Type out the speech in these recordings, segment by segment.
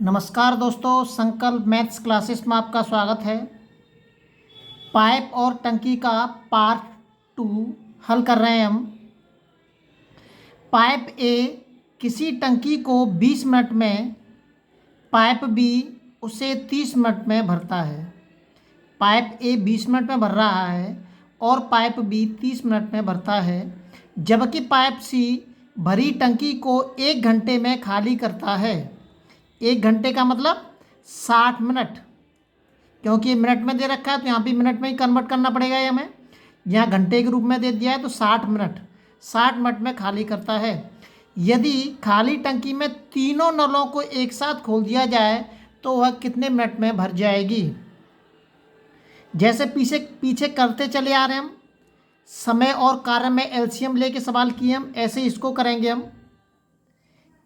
नमस्कार दोस्तों, संकल्प मैथ्स क्लासेस में आपका स्वागत है। पाइप और टंकी का पार्ट 2 हल कर रहे हैं हम। पाइप ए किसी टंकी को 20 मिनट में, पाइप बी उसे 30 मिनट में भरता है। पाइप ए 20 मिनट में भर रहा है और पाइप बी 30 मिनट में भरता है, जबकि पाइप सी भरी टंकी को 1 घंटे में खाली करता है। 1 घंटे का मतलब 60 मिनट, क्योंकि ये मिनट में दे रखा है तो यहाँ भी मिनट में ही कन्वर्ट करना पड़ेगा। ये हमें यहाँ घंटे के रूप में दे दिया है तो 60 मिनट में खाली करता है। यदि खाली टंकी में तीनों नलों को एक साथ खोल दिया जाए तो वह कितने मिनट में भर जाएगी। जैसे पीछे पीछे करते चले आ रहे हैं हम, समय और कार्य में एलसीएम लेके सवाल किए हम, ऐसे इसको करेंगे हम।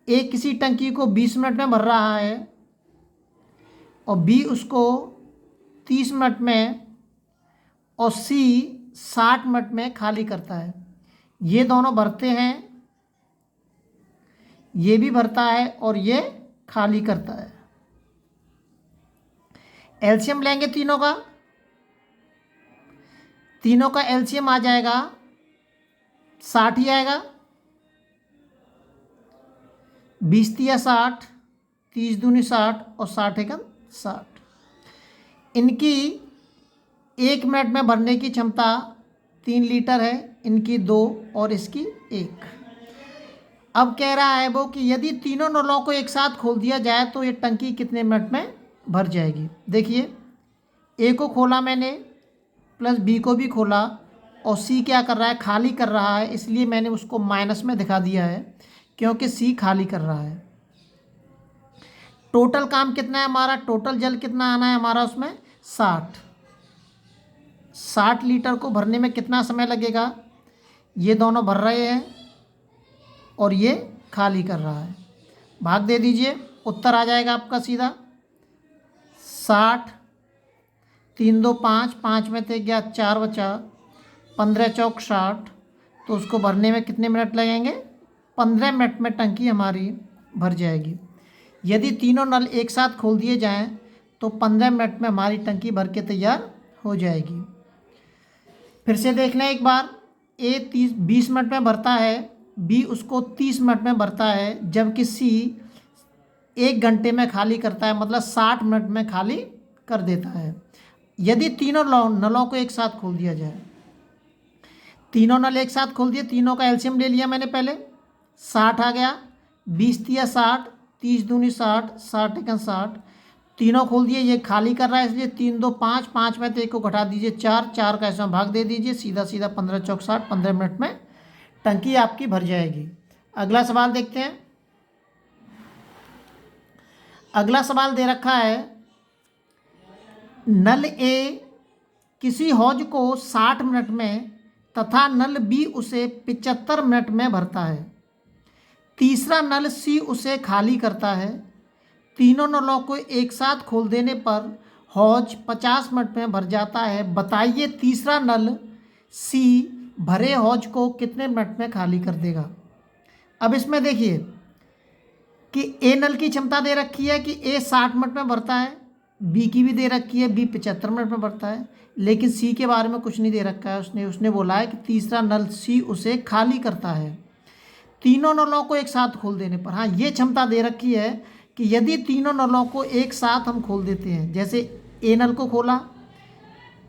ए किसी टंकी को 20 मिनट में भर रहा है और बी उसको 30 मिनट में और सी 60 मिनट में खाली करता है। ये दोनों भरते हैं, ये भी भरता है और ये खाली करता है। एलसीएम लेंगे तीनों का एलसीएम आ जाएगा 60 ही आएगा। 20 तिया 60, 30 दूनी 60 और 60 एकम 60। इनकी 1 मिनट में भरने की क्षमता 3 लीटर है, इनकी 2 और इसकी 1। अब कह रहा है वो कि यदि तीनों नलों को एक साथ खोल दिया जाए तो ये टंकी कितने मिनट में भर जाएगी। देखिए, ए को खोला मैंने प्लस बी को भी खोला और सी क्या कर रहा है, खाली कर रहा है, इसलिए मैंने उसको माइनस में दिखा दिया है क्योंकि सी खाली कर रहा है। टोटल काम कितना है हमारा, टोटल जल कितना आना है हमारा उसमें 60 लीटर को भरने में कितना समय लगेगा। ये दोनों भर रहे हैं और ये खाली कर रहा है। भाग दे दीजिए, उत्तर आ जाएगा आपका सीधा 60। 3 2 5, 5 में थे गया 4 बचा, 15 चौक 60, तो उसको भरने में कितने मिनट लगेंगे, 15 मिनट में टंकी हमारी भर जाएगी। यदि तीनों नल एक साथ खोल दिए जाएं तो 15 मिनट में हमारी टंकी भर के तैयार हो जाएगी। फिर से देख लें एक बार, ए 20 मिनट में भरता है, बी उसको 30 मिनट में भरता है, जबकि सी 1 घंटे में खाली करता है, मतलब 60 मिनट में खाली कर देता है। यदि तीनों नलों को एक साथ खोल दिया जाए, तीनों नल एक साथ खोल दिए, तीनों का एलसीएम ले लिया मैंने पहले, 60 आ गया। 20 तिया 60, 30 दूनी 60, 60 एकम 60, तीनों खोल दिए, ये खाली कर रहा है इसलिए 3 2 5, 5 में तो 1 को घटा दीजिए 4, 4 का इसमें भाग दे दीजिए, सीधा सीधा 15 चौक 60, 15 मिनट में टंकी आपकी भर जाएगी। अगला सवाल देखते हैं। अगला सवाल दे रखा है, नल ए किसी हौज को 60 मिनट में तथा नल बी उसे 75 मिनट में भरता है। तीसरा नल सी उसे खाली करता है। तीनों नलों को एक साथ खोल देने पर हौज 50 मिनट में भर जाता है। बताइए तीसरा नल सी भरे हौज को कितने मिनट में खाली कर देगा। अब इसमें देखिए कि ए नल की क्षमता दे रखी है कि ए 60 मिनट में भरता है, बी की भी दे रखी है, बी 75 मिनट में भरता है, लेकिन सी के बारे में कुछ नहीं दे रखा है। उसने बोला है कि तीसरा नल सी उसे खाली करता है तीनों नलों को एक साथ खोल देने पर। हाँ, ये क्षमता दे रखी है कि यदि तीनों नलों को एक साथ हम खोल देते हैं, जैसे ए नल को खोला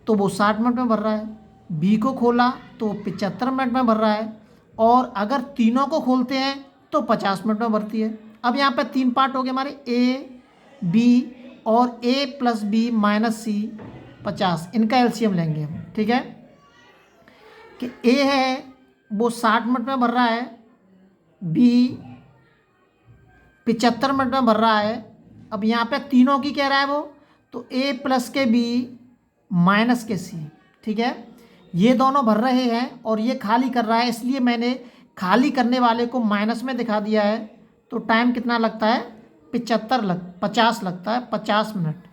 तो वो 60 मिनट में भर रहा है, बी को खोला तो 75 मिनट में भर रहा है, और अगर तीनों को खोलते हैं तो 50 मिनट में भरती है। अब यहाँ पे 3 पार्ट हो गए हमारे, ए बी और ए प्लस बी माइनस सी 50, इनका एलसीएम लेंगे हम। ठीक है, कि ए है वो 60 मिनट में भर रहा है, बी 75 मिनट में भर रहा है। अब यहाँ पे तीनों की कह रहा है वो, तो ए प्लस के बी माइनस के सी। ठीक है, ये दोनों भर रहे हैं और ये खाली कर रहा है, इसलिए मैंने खाली करने वाले को माइनस में दिखा दिया है। तो टाइम कितना लगता है, 50 लगता है, 50 मिनट।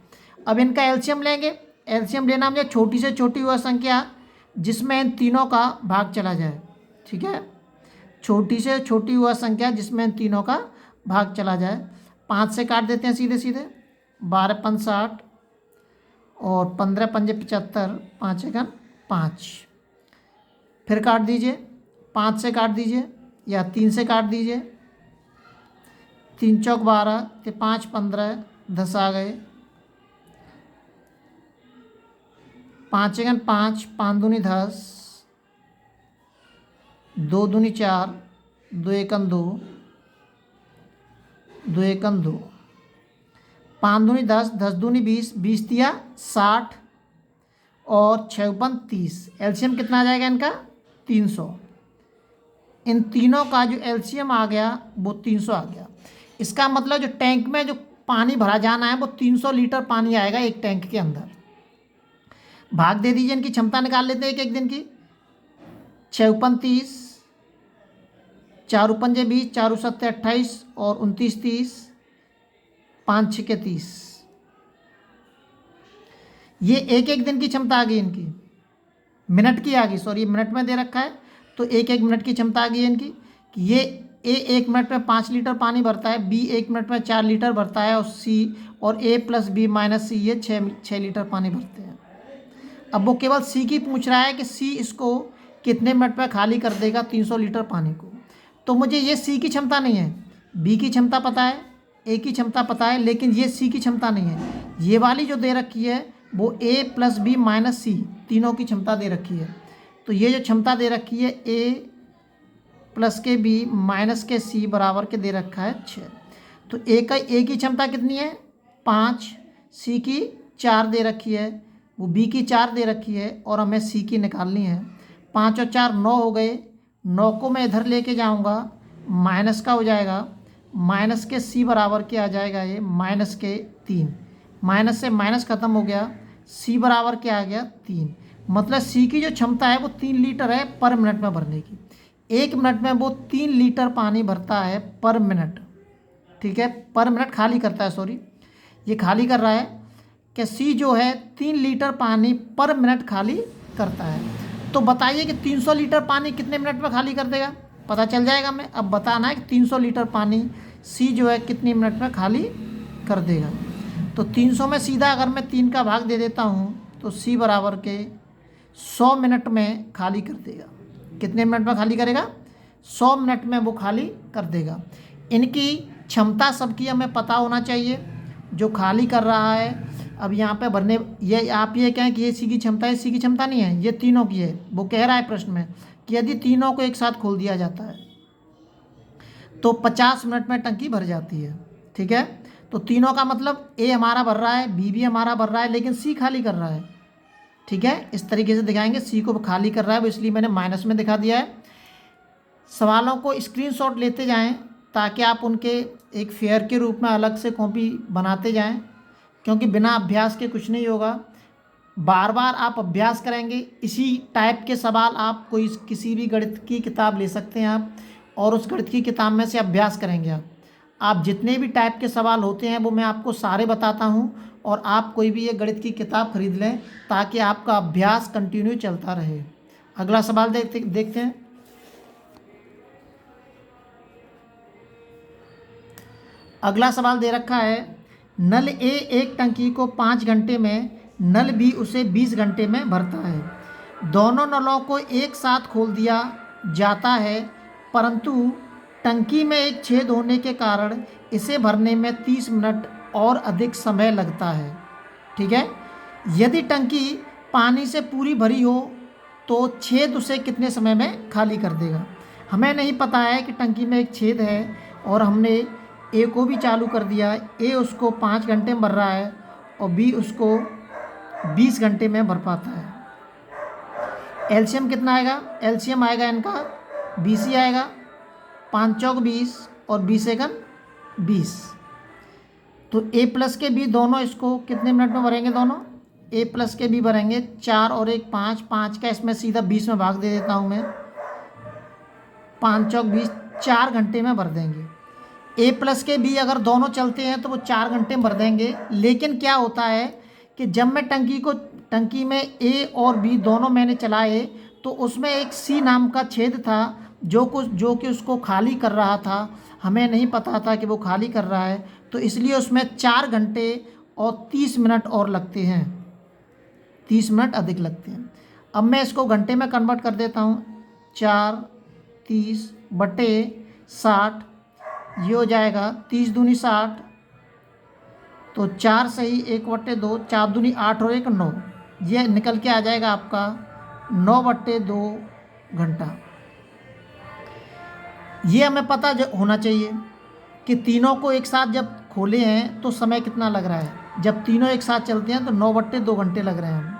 अब इनका एलसीएम लेंगे। एलसीएम लेना मुझे छोटी से छोटी वह संख्या जिसमें इन तीनों का भाग चला जाए। ठीक है, छोटी से छोटी वह संख्या जिसमें इन तीनों का भाग चला जाए। 5 से काट देते हैं सीधे सीधे, 12 पंच 60 और 15 पंजे 75, 5 एकन 5। फिर काट दीजिए, 5 से काट दीजिए या 3 से काट दीजिए, 3 चौक 12, 5 15, 10 आ गए, 5 एकन 5, 5 दूनी 10, 2 दूनी 4, 2 एकन 2, 2 एकन 2, 5 दूनी 10, 10 दूनी 20, 20 दिया 60 और 6 ऊपर 30। एलसीएम कितना आ जाएगा इनका? 300। इन तीनों का जो एलसीएम आ गया वो 300 आ गया। इसका मतलब जो टैंक में जो पानी भरा जाना है वो 300 लीटर पानी आएगा एक टैंक के अंदर। भाग दे दीजिए, इनकी क्षमता निकाल लेते हैं एक एक दिन की। 6 ऊपर 30, 4 ऊपर 20, 4 7 28 और 29 30, 5 6 30। ये एक एक दिन की क्षमता आ गई इनकी, मिनट की आ गई, सॉरी मिनट में दे रखा है तो एक एक मिनट की क्षमता आ गई है इनकी कि ये ए 1 मिनट में 5 लीटर पानी भरता है, बी 1 मिनट में 4 लीटर भरता है और सी और ए प्लस बी माइनस सी ये 6 लीटर पानी भरते हैं। अब वो केवल सी की पूछ रहा है कि सी इसको कितने मिनट में खाली कर देगा 300 लीटर पानी को। तो मुझे ये सी की क्षमता नहीं है, बी की क्षमता पता है, ए की क्षमता पता है, लेकिन ये सी की क्षमता नहीं है। ये वाली जो दे रखी है वो ए प्लस बी माइनस सी तीनों की क्षमता दे रखी है। तो ये जो क्षमता दे रखी है ए प्लस के बी माइनस के सी बराबर के दे रखा है 6। तो ए की क्षमता कितनी है? 5, सी की 4 दे रखी है, वो बी की 4 दे रखी है और हमें सी की निकालनी है। 5 और 4 9 हो गए, 9 को मैं इधर लेके जाऊंगा, माइनस का हो जाएगा, माइनस के सी बराबर के आ जाएगा ये माइनस के 3, माइनस से माइनस ख़त्म हो गया, सी बराबर के आ गया 3। मतलब सी की जो क्षमता है वो 3 लीटर है पर मिनट में भरने की। 1 मिनट में वो 3 लीटर पानी भरता है पर मिनट, ठीक है, पर मिनट खाली करता है, सॉरी ये खाली कर रहा है कि सी जो है 3 लीटर पानी पर मिनट खाली करता है। तो बताइए कि 300 लीटर पानी कितने मिनट में खाली कर देगा? पता चल जाएगा हमें। अब बताना है कि 300 लीटर पानी सी जो है कितनी मिनट में खाली कर देगा। तो 300 में सीधा अगर मैं 3 का भाग दे देता हूँ तो सी बराबर के 100 मिनट में खाली कर देगा। कितने मिनट में खाली करेगा? 100 मिनट में वो खाली कर देगा। इनकी क्षमता सबकी हमें पता होना चाहिए, जो खाली कर रहा है। अब यहाँ पे भरने ये आप ये कहें कि ये सी की क्षमता है, सी की क्षमता नहीं है, ये तीनों की है। वो कह रहा है प्रश्न में कि यदि तीनों को एक साथ खोल दिया जाता है तो 50 मिनट में टंकी भर जाती है, ठीक है। तो तीनों का मतलब ए हमारा भर रहा है, बी भी हमारा भर रहा है, लेकिन सी खाली कर रहा है, ठीक है। इस तरीके से दिखाएंगे, सी को खाली कर रहा है वो इसलिए मैंने माइनस में दिखा दिया है। सवालों को स्क्रीनशॉट लेते जाएं ताकि आप उनके एक फेयर के रूप में अलग से कॉपी बनाते जाएं, क्योंकि बिना अभ्यास के कुछ नहीं होगा। बार बार आप अभ्यास करेंगे, इसी टाइप के सवाल आप कोई किसी भी गणित की किताब ले सकते हैं आप, और उस गणित की किताब में से अभ्यास करेंगे आप जितने भी टाइप के सवाल होते हैं वो मैं आपको सारे बताता हूं, और आप कोई भी ये गणित की किताब खरीद लें ताकि आपका अभ्यास कंटिन्यू चलता रहे। अगला सवाल देखते हैं। अगला सवाल दे रखा है, नल ए एक टंकी को 5 घंटे में, नल बी उसे 20 घंटे में भरता है। दोनों नलों को एक साथ खोल दिया जाता है, परंतु टंकी में एक छेद होने के कारण इसे भरने में 30 मिनट और अधिक समय लगता है, ठीक है। यदि टंकी पानी से पूरी भरी हो तो छेद उसे कितने समय में खाली कर देगा? हमें नहीं पता है कि टंकी में एक छेद है और हमने ए को भी चालू कर दिया, ए उसको 5 घंटे में भर रहा है और बी उसको 20 घंटे में भर पाता है। एलसीएम कितना आएगा? एलसीएम आएगा इनका 20 ही आएगा, 5 चौक 20 और 20 एकन 20। तो ए प्लस के बी दोनों इसको कितने मिनट में भरेंगे? दोनों ए प्लस के बी भरेंगे 4 और 1 5, 5 का इसमें सीधा 20 में भाग दे देता हूँ मैं, 5 चौक 20, 4 घंटे में भर देंगे। ए प्लस के बी अगर दोनों चलते हैं तो वो 4 घंटे में भर देंगे। लेकिन क्या होता है कि जब मैं टंकी में ए और बी दोनों मैंने चलाए तो उसमें एक सी नाम का छेद था जो कि उसको खाली कर रहा था। हमें नहीं पता था कि वो खाली कर रहा है, तो इसलिए उसमें 4 घंटे और 30 मिनट और लगते हैं, 30 मिनट अधिक लगते हैं। अब मैं इसको घंटे में कन्वर्ट कर देता हूँ। 4 30 बटे 60, ये हो जाएगा 30 दूनी 60, तो 4 सही 1/2, 4 दूनी 8 और 1 9, ये निकल के आ जाएगा आपका 9/2 घंटा। ये हमें पता होना चाहिए कि तीनों को एक साथ जब खोले हैं तो समय कितना लग रहा है। जब तीनों एक साथ चलते हैं तो 9/2 घंटे लग रहे हैं हमें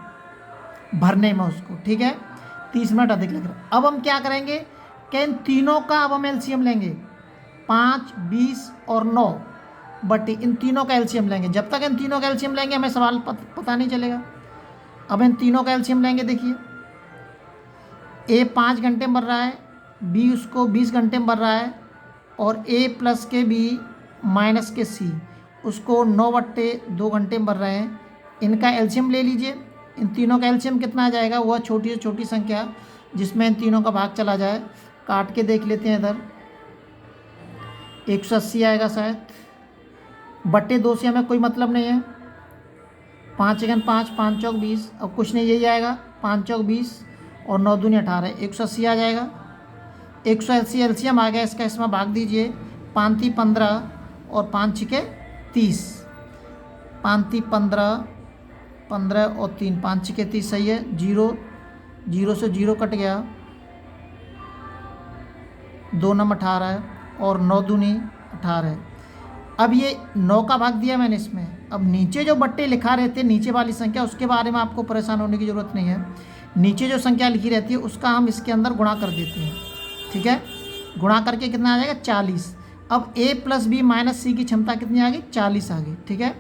भरने में उसको, ठीक है, 30 मिनट अधिक लग रहा है। अब हम क्या करेंगे कि इन तीनों का अब हम एलसीएम लेंगे, 5 20 और 9 बटे इन तीनों का एलसीएम लेंगे। जब तक इन तीनों का एलसीएम लेंगे हमें सवाल पता नहीं चलेगा। अब इन तीनों का एलसीएम लेंगे, देखिए ए 5 घंटे में भर रहा है, बी उसको 20 घंटे में भर रहा है, और ए प्लस के बी माइनस के सी उसको 9/2 घंटे में भर रहे हैं। इनका एलसीएम ले लीजिए। इन तीनों का एलसीएम कितना आ जाएगा, वह छोटी से छोटी संख्या जिसमें इन तीनों का भाग चला जाए। काट के देख लेते हैं, इधर 180 आएगा शायद, बटे 2 से हमें कोई मतलब नहीं है। 5 1 5, 5 चौक 20, अब कुछ नहीं, यही आएगा 5 चौक 20 और 9 दूनी 18, 180 आ जाएगा। 180 एलसीएम आ गया इसका, इसमें भाग दीजिए। 5 3 15 और 5 6 30, 5 3 15, 15 और 3 5 6 30 सही है। 0 0 से 0 कट गया, 2 9 18 है और 9 दूनी 18 है। अब ये 9 का भाग दिया मैंने इसमें। अब नीचे जो बट्टे लिखा रहते हैं, नीचे वाली संख्या, उसके बारे में आपको परेशान होने की ज़रूरत नहीं है। नीचे जो संख्या लिखी रहती है उसका हम इसके अंदर गुणा कर देते हैं, ठीक है। गुणा करके कितना आ जाएगा, 40। अब a प्लस बी माइनस सी की क्षमता कितनी आ गई, 40 आ गई, ठीक है।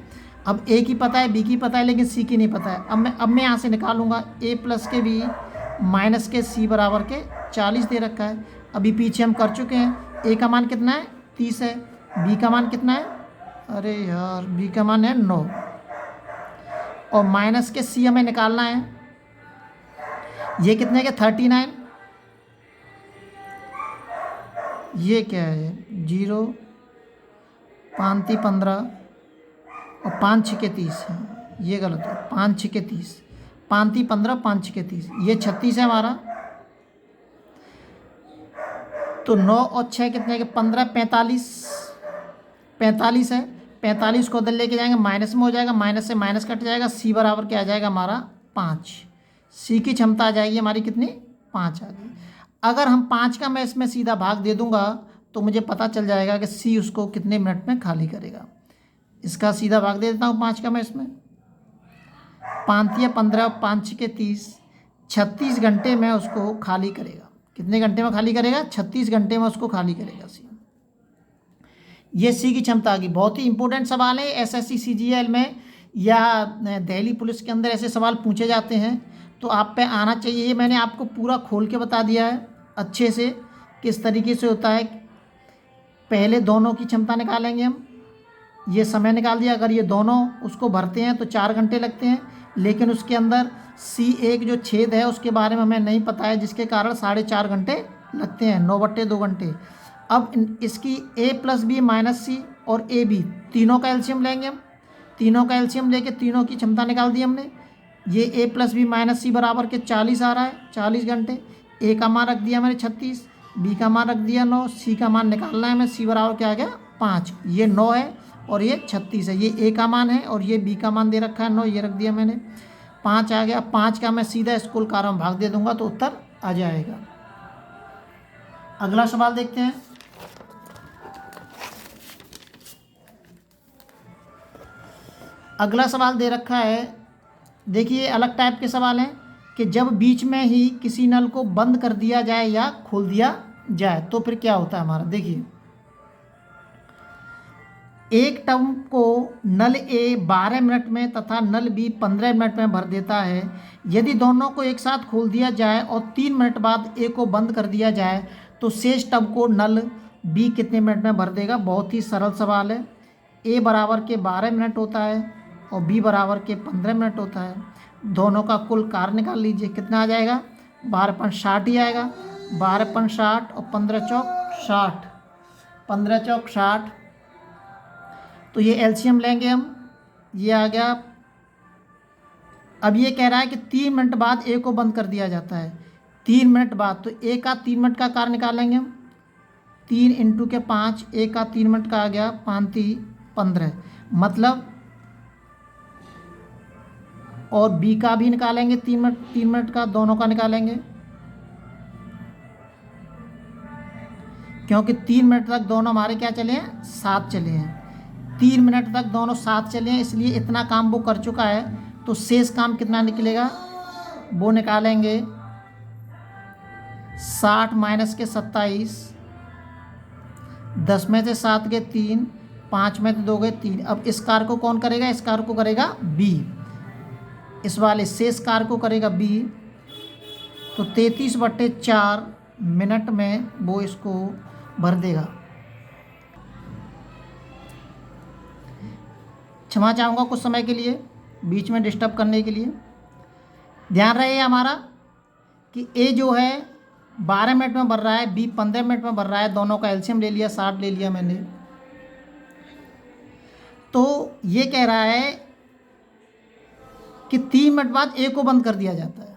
अब a की पता है, b की पता है, लेकिन c की नहीं पता है। अब मैं यहाँ से निकालूंगा a प्लस के b माइनस के c बराबर के 40 दे रखा है। अभी पीछे हम कर चुके हैं। a का मान कितना है, 30 है। b का मान कितना है, अरे यार b का मान है 9, और माइनस के c हमें निकालना है। ये कितने के, 39। ये क्या है, 0 5 3 15 और 5 6 30 है, ये गलत है। 5 6 30, 5 3 15, 5 6 30, ये 36 है हमारा। तो 9 और 6 कितने के, 15 45, 45 है। 45 को उधर लेके जाएंगे, माइनस में हो जाएगा, माइनस से माइनस कट जाएगा। सी बराबर क्या आ जाएगा हमारा, 5। सी की क्षमता आ जाएगी हमारी कितनी, 5 आ गई। अगर हम 5 का मैं इसमें सीधा भाग दे दूंगा तो मुझे पता चल जाएगा कि सी उसको कितने मिनट में खाली करेगा। इसका सीधा भाग दे देता हूँ 5 का मैं इसमें। 5 या 15, 5 के 30, 36 घंटे में उसको खाली करेगा। कितने घंटे में खाली करेगा, 36 घंटे में उसको खाली करेगा सी। ये सी की क्षमता आ गई। बहुत ही इंपॉर्टेंट सवाल है, एसएससी सीजीएल में या दिल्ली पुलिस के अंदर ऐसे सवाल पूछे जाते हैं, तो आप पे आना चाहिए। ये मैंने आपको पूरा खोल के बता दिया है अच्छे से किस तरीके से होता है। पहले दोनों की क्षमता निकालेंगे हम, ये समय निकाल दिया। अगर ये दोनों उसको भरते हैं तो 4 घंटे लगते हैं, लेकिन उसके अंदर C1 जो छेद है उसके बारे में हमें नहीं पता है, जिसके कारण 4.5 घंटे लगते हैं, 9/2 घंटे। अब इसकी a प्लस बी माइनस सी और ए बी तीनों का एलसीएम लेंगे हम। तीनों का एलसीएम लेके तीनों की क्षमता निकाल दी हमने। ये a प्लस बी माइनस सी बराबर के 40 आ रहा है, 40 घंटे। a का मान रख दिया मैंने 36, b का मान रख दिया 9, c का मान निकालना है हमें। c बराबर क्या आ गया, 5। ये 9 है और ये 36 है। ये a का मान है और ये b का मान दे रखा है 9, ये रख दिया मैंने। 5 आ गया। 5 का मैं सीधा स्कूल कार में भाग दे दूंगा तो उत्तर आ जाएगा। अगला सवाल देखते हैं। अगला सवाल दे रखा है, देखिए अलग टाइप के सवाल हैं कि जब बीच में ही किसी नल को बंद कर दिया जाए या खोल दिया जाए तो फिर क्या होता है हमारा। देखिए एक टर्म को नल ए 12 मिनट में तथा नल बी 15 मिनट में भर देता है। यदि दोनों को एक साथ खोल दिया जाए और 3 मिनट बाद ए को बंद कर दिया जाए तो शेष टर्म को नल बी कितने मिनट में भर देगा। बहुत ही सरल सवाल है। ए बराबर के 12 मिनट होता है और बी बराबर के 15 मिनट होता है। दोनों का कुल कार्य निकाल लीजिए, कितना आ जाएगा, 12 × 5 = 60 ही आएगा। 12 × 5 = 60 और 15 × 4 = 60। 15 चौक 60। तो ये एलसीएम लेंगे हम, ये आ गया। अब ये कह रहा है कि 3 मिनट बाद ए को बंद कर दिया जाता है। 3 मिनट बाद, तो ए का 3 मिनट का कार्य निकालेंगे हम। 3 इंटू के 5, ए का 3 मिनट का आ गया, 5 3 15। मतलब और बी का भी निकालेंगे 3 मिनट का, दोनों का निकालेंगे, क्योंकि 3 मिनट तक दोनों हमारे क्या चले हैं, साथ चले हैं। 3 मिनट तक दोनों साथ चले हैं, इसलिए इतना काम वो कर चुका है। तो शेष काम कितना निकलेगा वो निकालेंगे। 60 माइनस के 27, 10 में से 7 गए 3, 5 में से 2 गए 3। अब इस कार्य को कौन करेगा, इस कार्य को करेगा बी, इस वाले शेष कार्य को करेगा बी। तो 33/4 मिनट में वो इसको भर देगा। क्षमा चाहूँगा कुछ समय के लिए बीच में डिस्टर्ब करने के लिए। ध्यान रहे हमारा कि ए जो है 12 मिनट में भर रहा है, बी 15 मिनट में भर रहा है। दोनों का एलसीएम ले लिया, 60 ले लिया मैंने। तो ये कह रहा है कि 3 मिनट बाद ए को बंद कर दिया जाता है।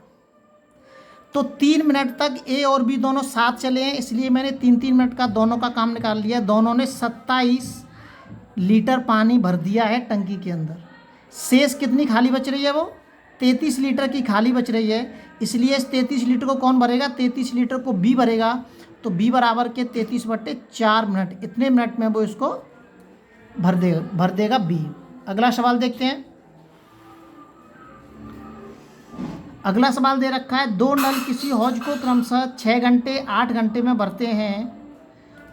तो 3 मिनट तक ए और बी दोनों साथ चले हैं, इसलिए मैंने 3-3 मिनट का दोनों का काम निकाल लिया। दोनों ने 27 लीटर पानी भर दिया है टंकी के अंदर। शेष कितनी खाली बच रही है, वो 33 लीटर की खाली बच रही है। इसलिए इस 33 लीटर को कौन भरेगा, 33 लीटर को बी भरेगा। तो बी बराबर के 33/4 मिनट, इतने मिनट में वो इसको भर देगा बी। अगला सवाल देखते हैं। अगला सवाल दे रखा है, 2 नल किसी हौज को क्रमशः 6 घंटे 8 घंटे में भरते हैं।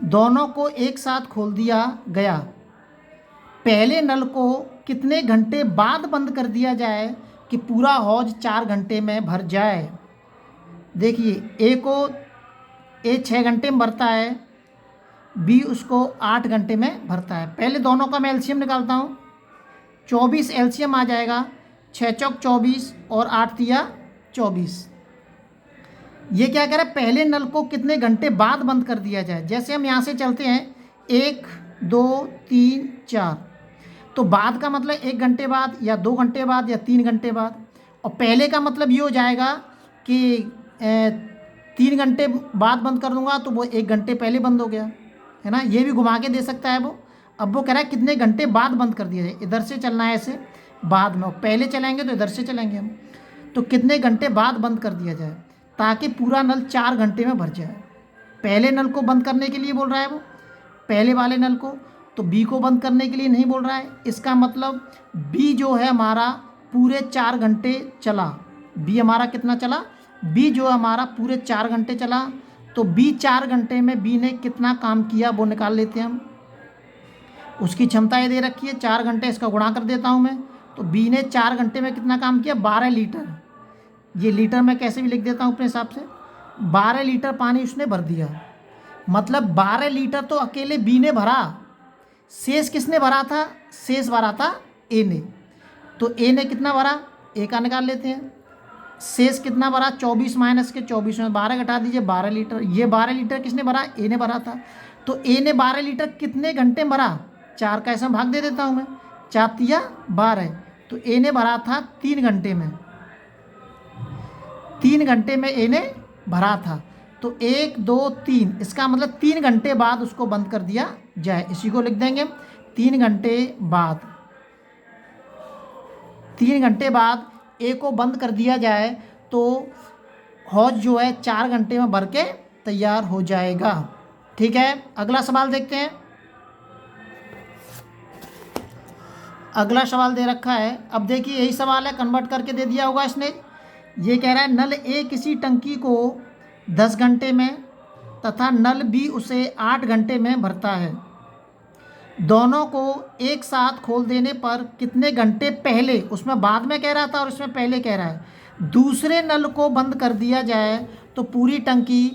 दोनों को एक साथ खोल दिया गया। पहले नल को कितने घंटे बाद बंद कर दिया जाए कि पूरा हौज 4 घंटे में भर जाए। देखिए ए 6 घंटे में भरता है, बी उसको 8 घंटे में भरता है। पहले दोनों का मैं एलसीएम निकालता हूँ। 24 एलसीएम आ जाएगा, 6 चौक 24 और 8 तिया 24। ये क्या कह रहा है, पहले नल को कितने घंटे बाद बंद कर दिया जाए। जैसे हम यहाँ से चलते हैं 1 2 3 4, तो बाद का मतलब 1 घंटे बाद या 2 घंटे बाद या 3 घंटे बाद। और पहले का मतलब ये हो जाएगा कि 3 घंटे बाद बंद कर दूंगा तो वो 1 घंटे पहले बंद हो गया, है ना। ये भी घुमा के दे सकता है वो। अब वो कह रहा है कितने घंटे बाद बंद कर दिया जाए। इधर से चलना है ऐसे बाद में, और पहले चलेंगे तो इधर से चलेंगे हम। तो कितने घंटे बाद बंद कर दिया जाए ताकि पूरा नल 4 घंटे में भर जाए। पहले नल को बंद करने के लिए बोल रहा है वो, पहले वाले नल को। तो बी को बंद करने के लिए नहीं बोल रहा है। इसका मतलब बी जो है हमारा पूरे 4 घंटे चला। बी हमारा कितना चला, बी जो हमारा पूरे 4 घंटे चला। तो बी 4 घंटे में बी ने कितना काम किया वो निकाल लेते हैं हम। उसकी क्षमता ये दे रखी है 4 घंटे, इसका गुणा कर देता हूँ मैं। तो बी ने 4 घंटे में कितना काम किया, 12 लीटर। ये लीटर मैं कैसे भी लिख देता हूँ अपने हिसाब से। 12 लीटर पानी उसने भर दिया। मतलब 12 लीटर तो अकेले बी ने भरा। शेष किसने भरा था, शेष भरा था ए ने। तो ए ने कितना भरा, ए का निकाल लेते हैं। शेष कितना भरा, 24 माइनस के 24 में 12 घटा दीजिए, 12 लीटर। ये 12 लीटर किसने भरा, ए ने भरा था। तो ए ने 12 लीटर कितने घंटे में भरा, 4 का ऐसा भाग दे देता हूँ मैं, 4 तिया 12। तो ए ने भरा था 3 घंटे में, 3 घंटे में ए ने भरा था। तो 1 2 3, इसका मतलब 3 घंटे बाद उसको बंद कर दिया जाए। इसी को लिख देंगे 3 घंटे बाद। 3 घंटे बाद ए को बंद कर दिया जाए तो हौज जो है 4 घंटे में भर के तैयार हो जाएगा। ठीक है, अगला सवाल देखते हैं। अगला सवाल दे रखा है, अब देखिए यही सवाल है, कन्वर्ट करके दे दिया होगा इसने। ये कह रहा है नल ए किसी टंकी को 10 घंटे में तथा नल बी उसे 8 घंटे में भरता है। दोनों को एक साथ खोल देने पर कितने घंटे पहले, उसमें बाद में कह रहा था और इसमें पहले कह रहा है, दूसरे नल को बंद कर दिया जाए तो पूरी टंकी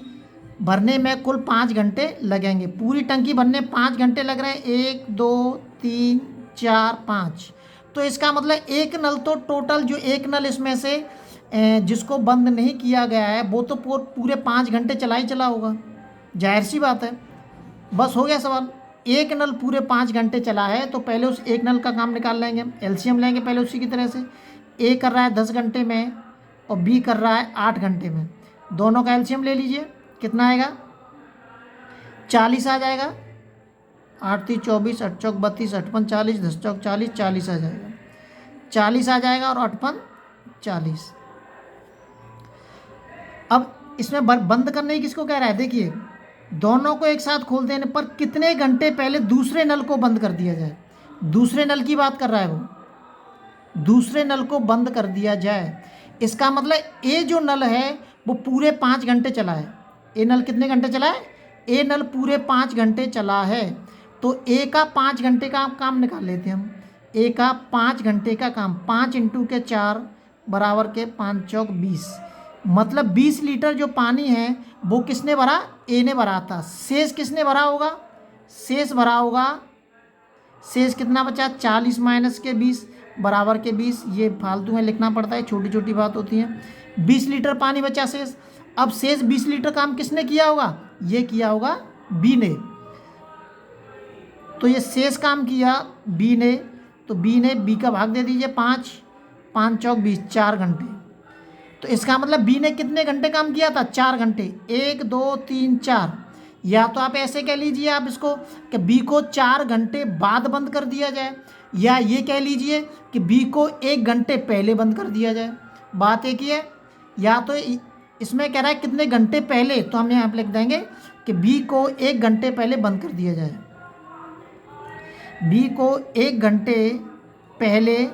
भरने में कुल 5 घंटे लगेंगे। पूरी टंकी भरने 5 घंटे लग रहे हैं, 1 2 3 4 5। तो इसका मतलब एक नल तो टोटल, जो एक नल इसमें से जिसको बंद नहीं किया गया है वो तो पूरे 5 घंटे चला ही चला होगा, जाहिर सी बात है। बस हो गया सवाल। एक नल पूरे 5 घंटे चला है तो पहले उस एक नल का काम निकाल लेंगे, एलसीएम लेंगे पहले उसी की तरह से। ए कर रहा है 10 घंटे में और बी कर रहा है 8 घंटे में, दोनों का एलसीएम ले लीजिए, कितना आएगा? 40 आ जाएगा। 8 3 24, 8 चौक 32, 8 पंच 40, 10 चौक 40, 40 आ जाएगा। 40 आ जाएगा और 8 पंच 40। अब इसमें बंद करने की किसको कह रहा है? देखिए, दोनों को एक साथ खोल देने पर कितने घंटे पहले दूसरे नल को बंद कर दिया जाए। दूसरे नल की बात कर रहा है वो, दूसरे नल को बंद कर दिया जाए। इसका मतलब ए जो नल है वो पूरे 5 घंटे चला है। ए नल कितने घंटे चला है? ए नल पूरे 5 घंटे चला है। तो ए का 5 घंटे का काम निकाल लेते हैं हम। ए का 5 घंटे का काम, 5 इंटू के 4 बराबर के 5 चौक 20, मतलब 20 लीटर जो पानी है वो किसने भरा? ए ने भरा था। शेष किसने भरा होगा? शेष भरा होगा, शेष कितना बचा? 40 माइनस के 20 बराबर के 20। ये फालतू में लिखना पड़ता है, छोटी छोटी बात होती है। 20 लीटर पानी बचा शेष। अब शेष 20 लीटर काम किसने किया होगा? ये किया होगा बी ने। तो ये शेष काम किया बी ने, तो बी ने बी का भाग दे दीजिए 5, 5 चौक 20, 4 घंटे। तो इसका मतलब बी ने कितने घंटे काम किया था? 4 घंटे। 1 2 3 4, या तो आप ऐसे कह लीजिए आप इसको कि बी को 4 घंटे बाद बंद कर दिया जाए, या ये कह लीजिए कि बी को 1 घंटे पहले बंद कर दिया जाए। बात एक ही है। या तो इसमें कह रहा है कितने घंटे पहले, तो हम यहाँ पे लिख देंगे कि बी को 1 घंटे पहले बंद कर दिया जाए। बी को 1 घंटे पहले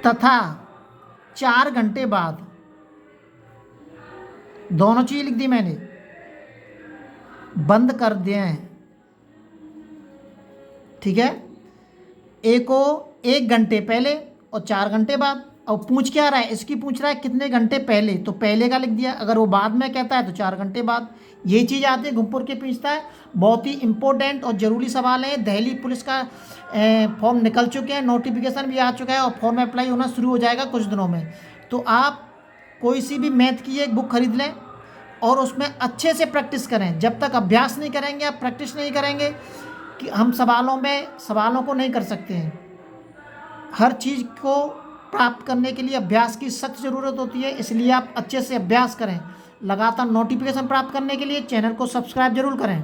तथा 4 घंटे बाद, दोनों चीज लिख दी मैंने, बंद कर दें। ठीक है, ए को 1 घंटे पहले और 4 घंटे बाद। अब पूछ क्या रहा है? इसकी पूछ रहा है कितने घंटे पहले, तो पहले का लिख दिया। अगर वो बाद में कहता है तो 4 घंटे बाद। ये चीज़ आती है, घुमपुर के पूछता है। बहुत ही इंपॉर्टेंट और ज़रूरी सवाल है। दिल्ली पुलिस का फॉर्म निकल चुके हैं, नोटिफिकेशन भी आ चुका है और फॉर्म अप्लाई होना शुरू हो जाएगा कुछ दिनों में। तो आप कोई सी भी मैथ की एक बुक खरीद लें और उसमें अच्छे से प्रैक्टिस करें। जब तक अभ्यास नहीं करेंगे, आप प्रैक्टिस नहीं करेंगे, कि हम सवालों को नहीं कर सकते हैं। हर चीज़ को प्राप्त करने के लिए अभ्यास की सख्त ज़रूरत होती है, इसलिए आप अच्छे से अभ्यास करें। लगातार नोटिफिकेशन प्राप्त करने के लिए चैनल को सब्सक्राइब जरूर करें।